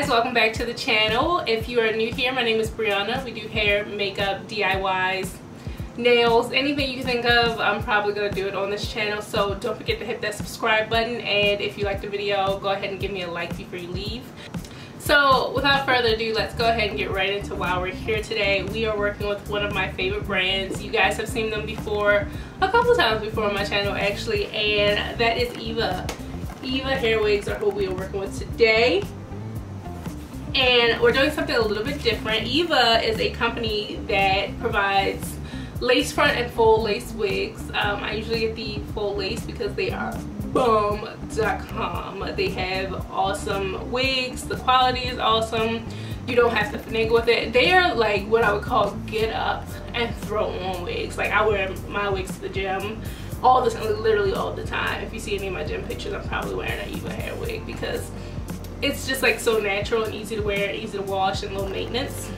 guys, welcome back to the channel. If you are new here, my name is Brianna. We do hair, makeup, DIYs, nails, anything you can think of. I'm probably going to do it on this channel, so don't forget to hit that subscribe button, and if you like the video, go ahead and give me a like before you leave. So without further ado, let's go ahead and get right into why we're here today. We are working with one of my favorite brands. You guys have seen them before, a couple times before on my channel actually, and that is Eva. Eva Hair Wigs are who we are working with today. And we're doing something a little bit different. Eva is a company that provides lace front and full lace wigs. I usually get the full lace because they are bomb.com. They have awesome wigs. The quality is awesome. You don't have to finagle with it. They are like what I would call get up and throw on wigs. Like I wear my wigs to the gym all the time, literally all the time. If you see any of my gym pictures, I'm probably wearing an Eva hair wig because it's just like so natural and easy to wear, easy to wash, and low maintenance.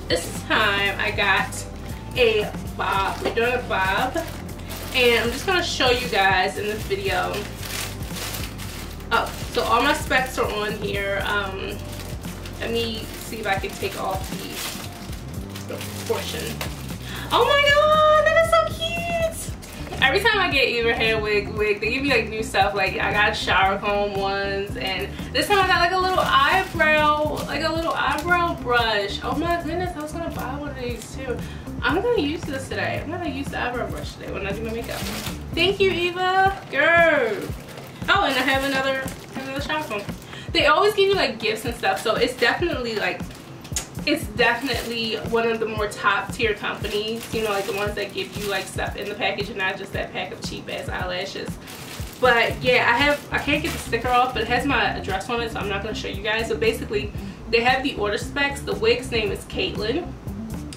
This time I got a bob. We're doing a bob, and I'm just gonna show you guys in this video. Oh, so all my specs are on here. Let me see if I can take off the portion. Oh my god, that is so cute! Every time I get Eva hair wig, they give me like new stuff. Like I got shower comb ones, and this time I got like a little eyebrow brush. Oh my goodness, I was gonna buy one of these too. I'm gonna use this today. I'm gonna use the eyebrow brush today when I do my makeup. Thank you, Eva, girl. Oh, and I have another shower comb. They always give you like gifts and stuff, so it's definitely like, it's definitely one of the more top tier companies, you know, like the ones that give you like stuff in the package and not just that pack of cheap ass eyelashes. But yeah, I can't get the sticker off, but it has my address on it, so I'm not going to show you guys. So basically they have the order specs. The wig's name is Caitlin.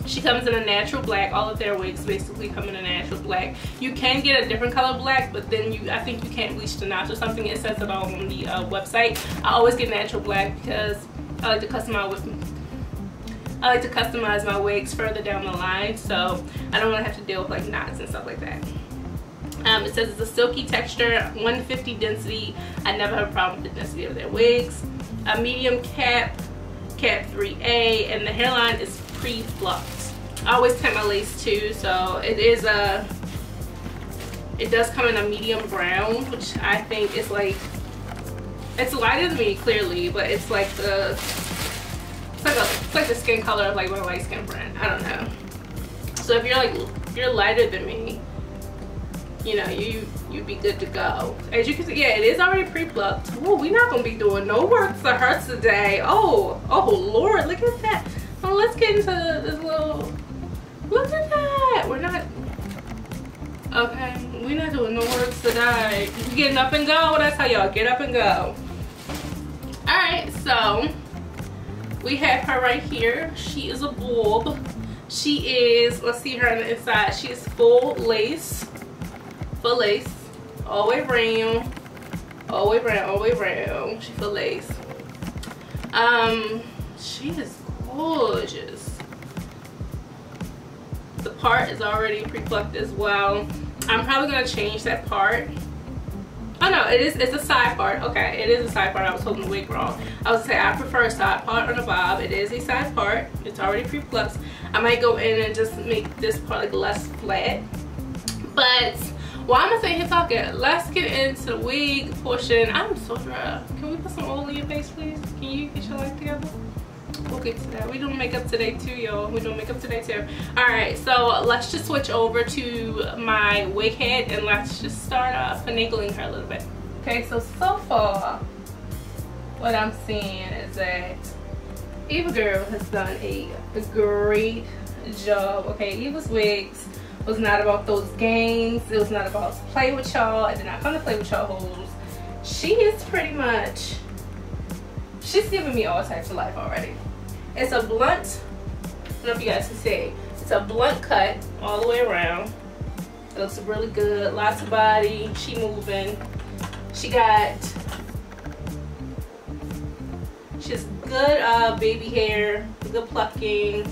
She comes in a natural black. All of their wigs basically come in a natural black. You can get a different color black, but then I think you can't bleach the knots or something. It says it all on the website. I always get natural black because I like to customize my wigs further down the line, so I don't really have to deal with like knots and stuff like that. It says it's a silky texture, 150 density. I never have a problem with the density of their wigs. A medium cap 3A, and the hairline is pre-plucked. I always cut my lace too, so it does come in a medium brown, which I think is like, it's lighter than me clearly, but it's like it's like the skin color of like my light skin friend. I don't know. So if you're lighter than me, you know, you'd be good to go. As you can see, yeah, it is already pre-plucked. Oh, we're not gonna be doing no work to her today. Oh Lord, look at that. Well, let's get into this little, look at that. We're not, okay, we're not doing no work today. We're getting up and go. That's how y'all get up and go. All right, so we have her right here. She is a bulb. She is, let's see her on the inside. She is full lace, all the way around, all the way around, all the way around. She full lace. She is gorgeous. The part is already pre-plucked as well. I'm probably gonna change that part. Oh no, it's a side part. Okay, it is a side part. I was holding the wig wrong. I was gonna say I prefer a side part on a bob. It is a side part. It's already pre-plucked. I might go in and just make this part like less flat. But while I'm sitting here talking, let's get into the wig portion. I'm so dry. Can we put some oil in your face, please? Can you get your life together? We'll get to that. We're doing makeup today too, y'all. We're doing makeup today too. Alright, so let's just switch over to my wig head and let's just start finagling her a little bit. Okay, so far what I'm seeing is that Eva girl has done a great job. Okay, Eva's wigs was not about those games. It was not about to play with y'all. I did not come to play with y'all hoes. She is pretty much, she's giving me all types of life already. It's a blunt, I don't know if you guys can see, it's a blunt cut all the way around. It looks really good, lots of body, she moving. She has good baby hair, good plucking.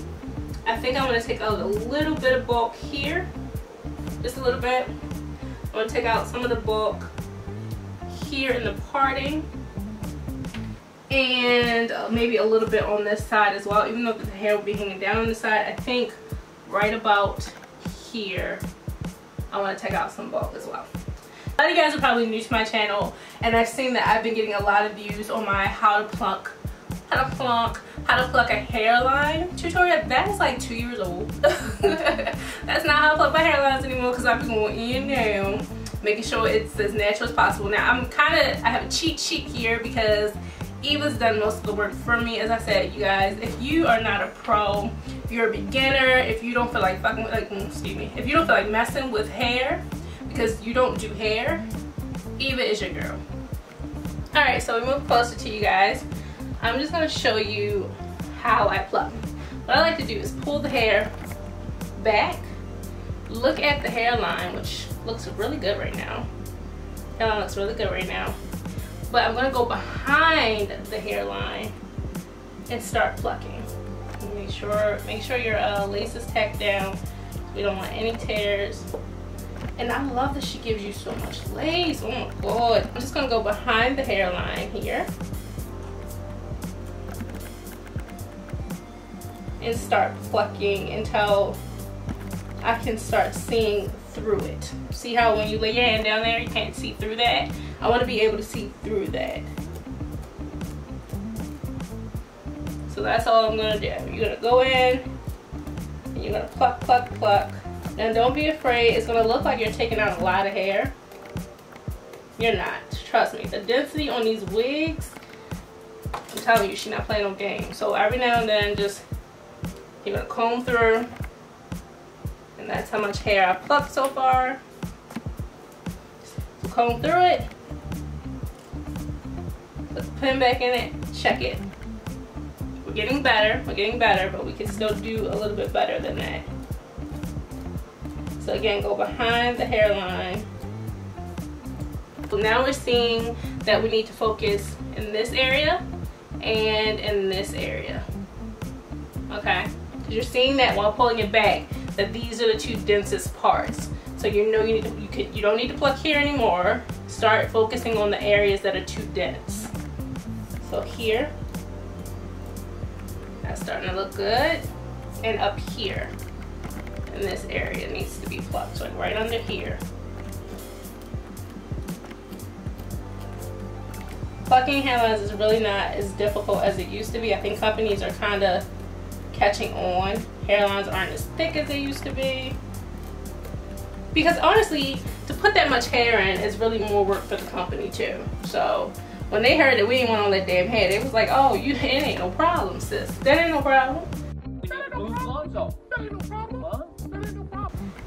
I think I'm gonna take out a little bit of bulk here, just a little bit. I'm gonna take out some of the bulk here in the parting. and maybe a little bit on this side as well, even though the hair will be hanging down on the side. I think right about here I want to take out some bulk as well. A lot of you guys are probably new to my channel, and I've seen that I've been getting a lot of views on my how to pluck a hairline tutorial. That is like 2 years old. That's not how I pluck my hairlines anymore, because I've been going in now, making sure it's as natural as possible. Now I have a cheat sheet here because Eva's done most of the work for me. As I said, you guys, if you are not a pro, if you're a beginner, if you don't feel like if you don't feel like messing with hair because you don't do hair, Eva is your girl. Alright, so we move closer to you guys. I'm just going to show you how I pluck. What I like to do is pull the hair back, look at the hairline, which looks really good right now. Hairline looks really good right now. But I'm going to go behind the hairline and start plucking. Make sure your lace is tacked down. We don't want any tears. And I love that she gives you so much lace. Oh my god. I'm just going to go behind the hairline here and start plucking until I can start seeing through it. See how when you lay your hand down there, you can't see through that? I want to be able to see through that. So that's all I'm going to do. You're going to go in and you're going to pluck, pluck, pluck. Now don't be afraid. It's going to look like you're taking out a lot of hair. You're not. Trust me. The density on these wigs, I'm telling you, she's not playing no games. So every now and then, just you're going to comb through. And that's how much hair I've plucked so far. So comb through it. Put the pin back in it. Check it. We're getting better, but we can still do a little bit better than that. So again, go behind the hairline. So now we're seeing that we need to focus in this area and in this area. Okay? Because you're seeing that while pulling it back, that these are the two densest parts. So you know you don't need to pluck here anymore. Start focusing on the areas that are too dense. So here, that's starting to look good. And up here, in this area, needs to be plucked. So like right under here. Plucking hairlines is really not as difficult as it used to be. I think companies are kind of catching on. Hairlines aren't as thick as they used to be. Because honestly, to put that much hair in is really more work for the company too. So when they heard that we didn't want all that damn hair, they was like, oh, it ain't no problem, sis. That ain't no problem.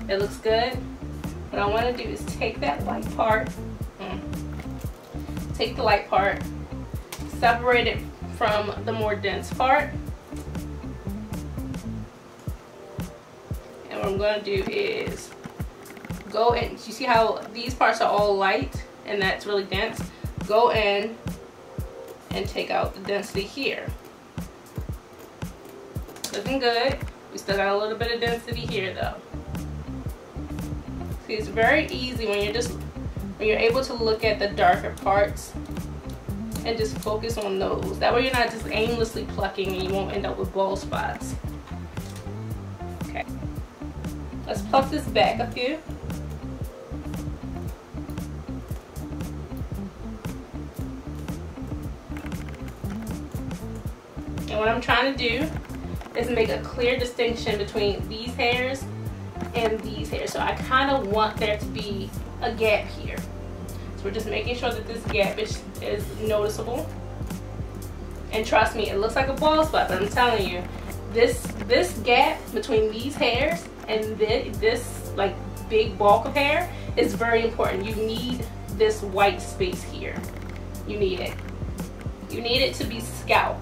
It looks good. What I want to do is take that light part, take the light part, separate it from the more dense part. And what I'm going to do is go in. You see how these parts are all light and that's really dense? Go in and take out the density here. Looking good. We still got a little bit of density here though. See, it's very easy when you're able to look at the darker parts and just focus on those. That way you're not just aimlessly plucking and you won't end up with bald spots. Okay. Let's pluck this back a few. And what I'm trying to do is make a clear distinction between these hairs and these hairs. So I kind of want there to be a gap here. So we're just making sure that this gap is noticeable. And trust me, it looks like a bald spot, but I'm telling you, this gap between these hairs and this like big bulk of hair is very important. You need this white space here. You need it. You need it to be scalp.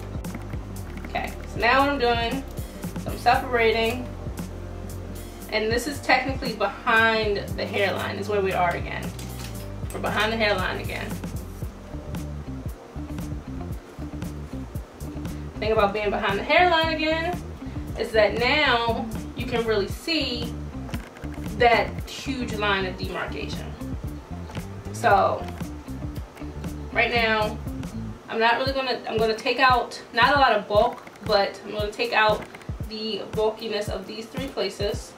Okay, so now what I'm doing, I'm separating, and this is technically behind the hairline is where we are again. We're behind the hairline again. The thing about being behind the hairline again is that now you can really see that huge line of demarcation. So right now I'm gonna take out, not a lot of bulk, but I'm gonna take out the bulkiness of these 3 places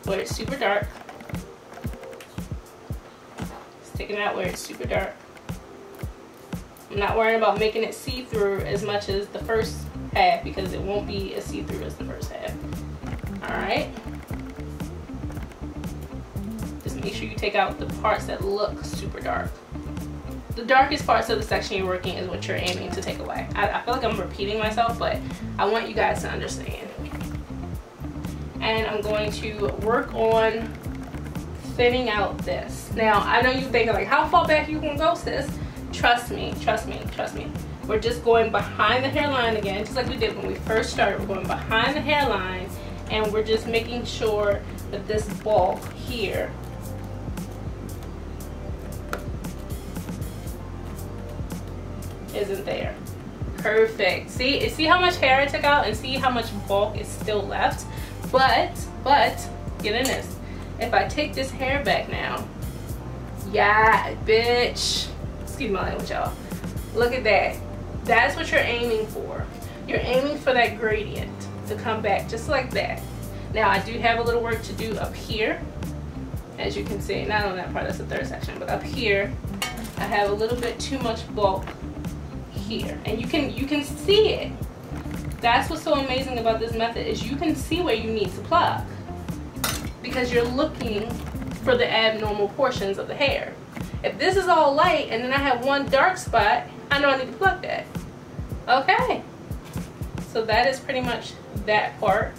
where it's super dark. Just taking it out where it's super dark. I'm not worrying about making it see-through as much as the first half, because it won't be as see-through as the first half. Alright. Just make sure you take out the parts that look super dark. The darkest parts of the section you're working is what you're aiming to take away. I feel like I'm repeating myself, but I want you guys to understand. And I'm going to work on thinning out this. Now, I know you're thinking like, how far back you gonna go, sis? Trust me, trust me, trust me. We're just going behind the hairline again, just like we did when we first started. We're going behind the hairline, and we're just making sure that this bulk here isn't there. Perfect. See how much hair I took out, and see how much bulk is still left. But get in this. If I take this hair back now, yeah, bitch. Excuse my language, y'all. Look at that. That's what you're aiming for. You're aiming for that gradient to come back just like that. Now I do have a little work to do up here, as you can see. Not on that part, that's the 3rd section, but up here I have a little bit too much bulk here, and you can see it. That's what's so amazing about this method, is you can see where you need to pluck, because you're looking for the abnormal portions of the hair. If this is all light and then I have one dark spot, I know I need to pluck that. Okay, so that is pretty much that part.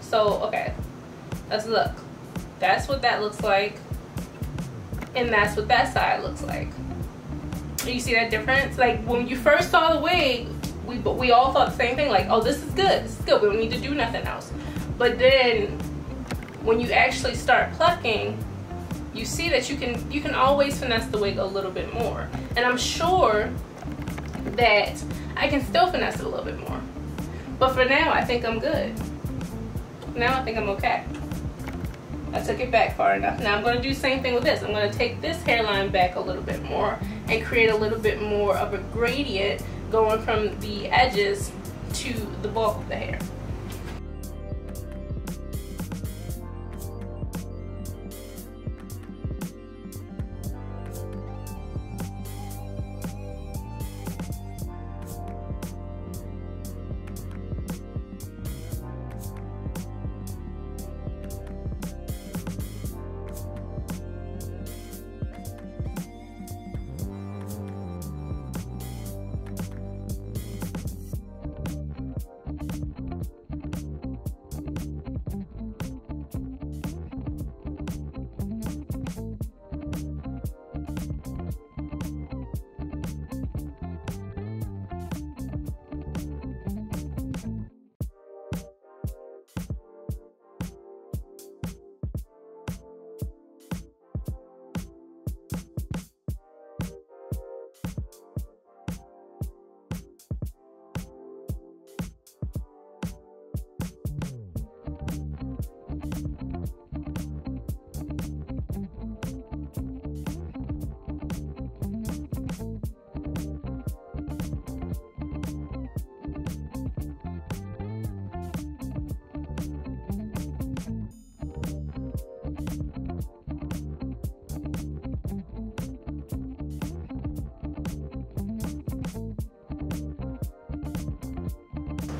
So okay, let's look. That's what that looks like, and that's what that side looks like. You see that difference? Like when you first saw the wig, we all thought the same thing, like, oh, this is good, this is good, we don't need to do nothing else. But then when you actually start plucking, you see that you can always finesse the wig a little bit more. And I'm sure that I can still finesse it a little bit more. But for now, I think I'm good. Now I think I'm okay. I took it back far enough. Now I'm going to do the same thing with this. I'm going to take this hairline back a little bit more and create a little bit more of a gradient going from the edges to the bulk of the hair.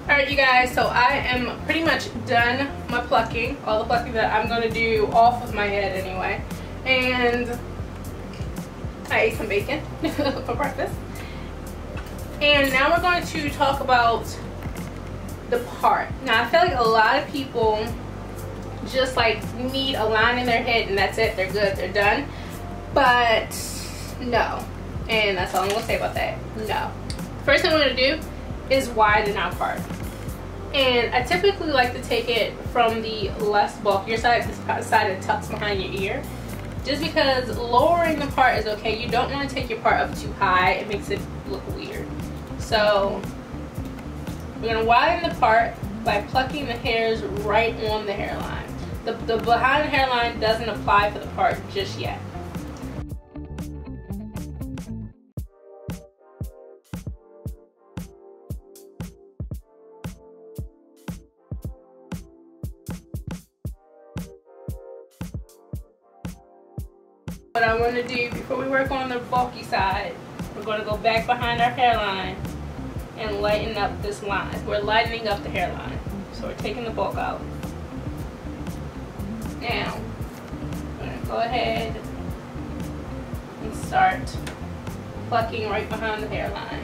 Alright you guys, so I am pretty much done my plucking, all the plucking that I'm going to do off of my head anyway. And I ate some bacon for breakfast. And now we're going to talk about the part. Now I feel like a lot of people just like need a line in their head and that's it, they're good, they're done. But no, and that's all I'm going to say about that. No. First thing I'm going to do is widen our part. And I typically like to take it from the less bulkier side, the side that tucks behind your ear. Just because lowering the part is okay. You don't want to take your part up too high. It makes it look weird. So we're going to widen the part by plucking the hairs right on the hairline. The behind the hairline doesn't apply for the part just yet. What I want to do before we work on the bulky side, we're going to go back behind our hairline and lighten up this line. We're lightening up the hairline. So we're taking the bulk out. Now, we're going to go ahead and start plucking right behind the hairline.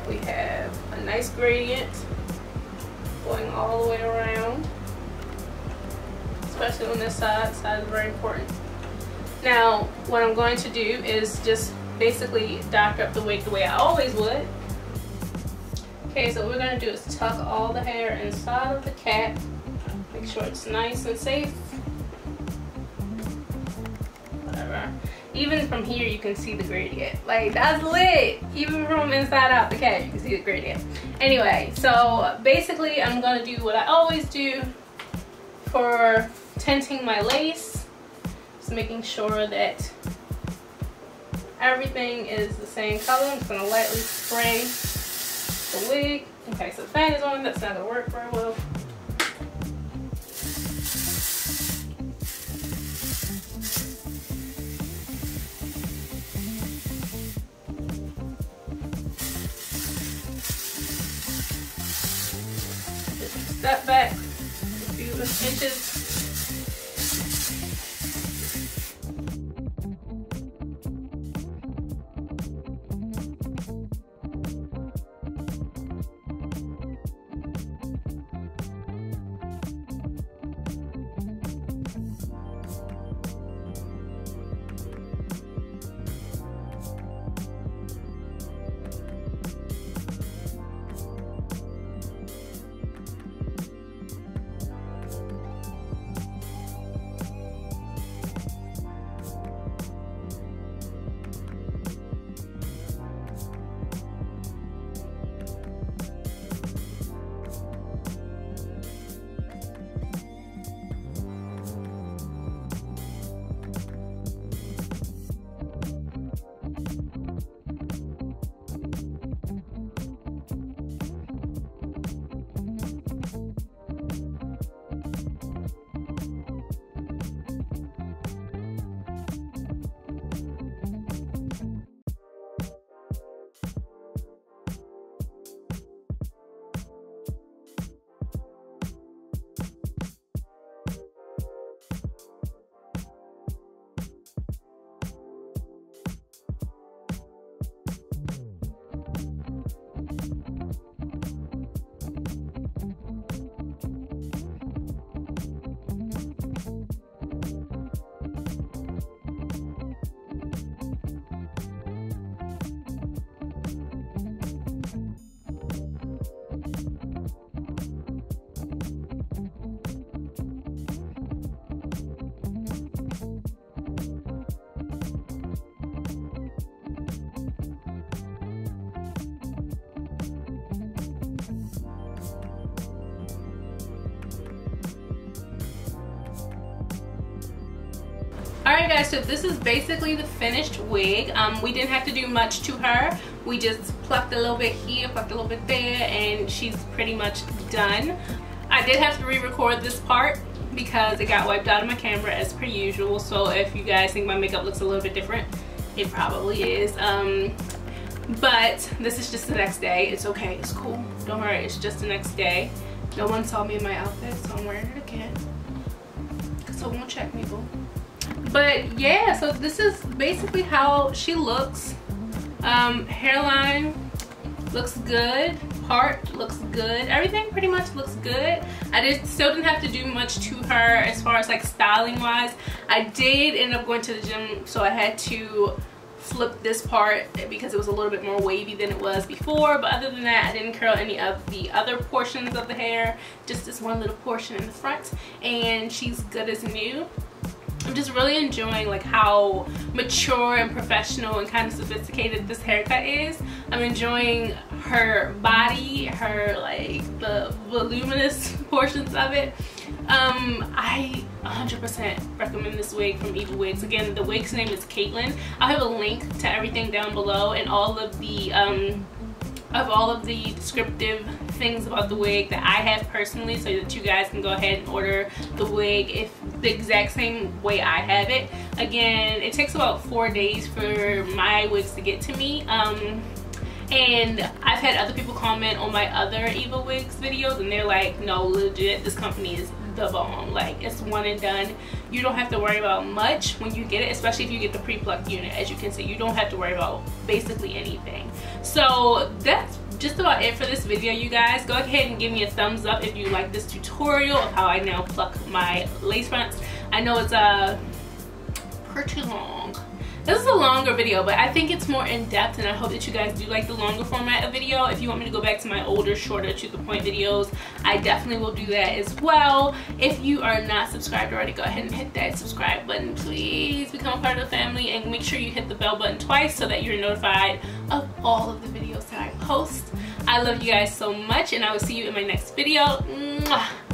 We have a nice gradient going all the way around, especially on this side. This side is very important. Now, what I'm going to do is just basically dock up the wig the way I always would. Okay, so what we're going to do is tuck all the hair inside of the cap. Make sure it's nice and safe. Whatever. Even from here you can see the gradient. Like, that's lit! Even from inside out the cap you can see the gradient. Anyway, so basically I'm gonna do what I always do for tinting my lace. Just making sure that everything is the same color. I'm just gonna lightly spray the wig. Okay, so the fan is on, that's not gonna work very well. Step back a few inches. Alright guys, so this is basically the finished wig. We didn't have to do much to her. We just plucked a little bit here, plucked a little bit there, and she's pretty much done. I did have to re-record this part because it got wiped out of my camera as per usual. So if you guys think my makeup looks a little bit different, it probably is. But this is just the next day. It's okay, it's cool. Don't worry, it's just the next day. No one saw me in my outfit, so I'm wearing it again. So won't check me, boo. But yeah, so this is basically how she looks. Hairline looks good, part looks good, everything pretty much looks good. I still didn't have to do much to her as far as like styling wise. I did end up going to the gym, so I had to flipped this part because it was a little bit more wavy than it was before, but other than that, I didn't curl any of the other portions of the hair, just this one little portion in the front, and she's good as new. I'm just really enjoying like how mature and professional and kind of sophisticated this haircut is. I'm enjoying her body, her like the voluminous portions of it. I 100% recommend this wig from Eva Wigs. Again, the wig's name is Caitlin. I'll have a link to everything down below and all of the descriptive things about the wig that I have personally, so that you guys can go ahead and order the wig if the exact same way I have it. Again, it takes about 4 days for my wigs to get to me. And I've had other people comment on my other Eva Wigs videos and they're like, no, legit, this company is the bomb. Like, it's one and done. You don't have to worry about much when you get it, especially if you get the pre-plucked unit. As you can see, you don't have to worry about basically anything. So that's just about it for this video, you guys. Go ahead and give me a thumbs up if you like this tutorial of how I now pluck my lace fronts. I know it's pretty long. This is a longer video, but I think it's more in-depth, and I hope that you guys do like the longer format of video. If you want me to go back to my older, shorter, to-the-point videos, I definitely will do that as well. If you are not subscribed already, go ahead and hit that subscribe button. Please become a part of the family, and make sure you hit the bell button twice so that you're notified of all of the videos that I post. I love you guys so much, and I will see you in my next video. Mwah.